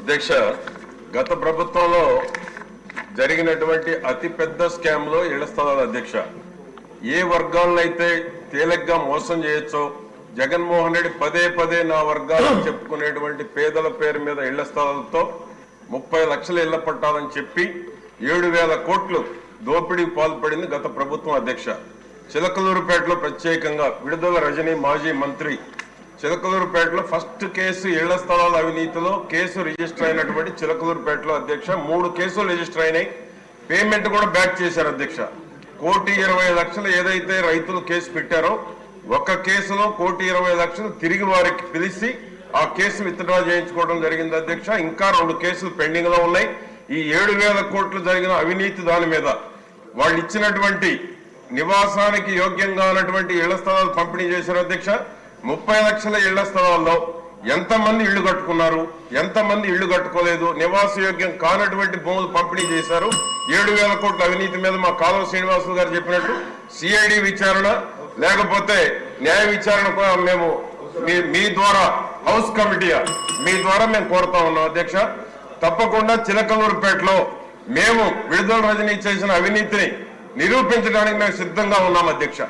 అధ్యక్ష, గత ప్రభుత్వంలో జరిగినటువంటి అతిపెద్ద స్కామ్ లో ఇళ్ల స్థలాల అధ్యక్ష, ఏ వర్గాలనైతే తేలిగ్గా మోసం చేయొచ్చో జగన్మోహన్ రెడ్డి పదే పదే నా వర్గాలను చెప్పుకునేటువంటి పేదల పేరు మీద ఇళ్ల స్థలాలతో 30 లక్షల ఇళ్ల పట్టాలని చెప్పి 7,000 కోట్లు దోపిడీకి పాల్పడింది గత ప్రభుత్వం అధ్యక్ష. చిలకలూరుపేటలో ప్రత్యేకంగా విడుదల రజనీ మాజీ మంత్రి చిలకలూరుపేటలో ఫస్ట్ కేసు ఇళ్ల స్థలాల అవినీతిలో కేసు రిజిస్టర్ అయినటువంటి చిలకలూరుపేటలో అధ్యక్ష 3 కేసులు రిజిస్టర్ అయినాయి. పేమెంట్ కూడా బ్యాక్ చేశారు అధ్యక్ష. 1,20,00,000 ఏదైతే రైతులు కేసు పెట్టారో ఒక కేసులో 1,20,00,000 తిరిగి వారికి పిలిచి ఆ కేసు విత్డ్రా చేయించుకోవడం జరిగింది అధ్యక్ష. ఇంకా 2 కేసులు పెండింగ్ లో ఉన్నాయి. ఈ 7,000 కోట్లు జరిగిన అవినీతి దాని మీద వాళ్ళు ఇచ్చినటువంటి నివాసానికి యోగ్యంగా ఉన్నటువంటి ఇళ్ల స్థలాలు పంపిణీ చేశారు అధ్యక్ష. 30 లక్షల ఇళ్ల స్థలాల్లో ఎంతమంది ఇళ్లు కట్టుకున్నారు, ఎంతమంది ఇళ్లు కట్టుకోలేదు, నివాస యోగ్యం కానటువంటి భూములు పంపిణీ చేశారు. 7,000 కోట్ల అవినీతి మీద మా కాలువ శ్రీనివాసులు గారు చెప్పినట్టు సిఐడి విచారణ లేకపోతే న్యాయ విచారణ కూడా మేము మీ ద్వారా హౌస్ కమిటీ మీ ద్వారా మేము కోరుతా ఉన్నాం అధ్యక్ష. తప్పకుండా చిలకలూరుపేటలో మేము విడుదల రజనీ చేసిన అవినీతిని నిరూపించడానికి మేము సిద్ధంగా ఉన్నాం అధ్యక్ష.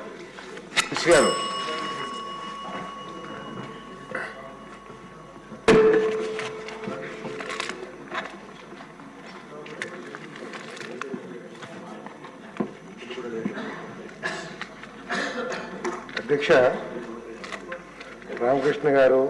అధ్యక్ష, రామకృష్ణ గారు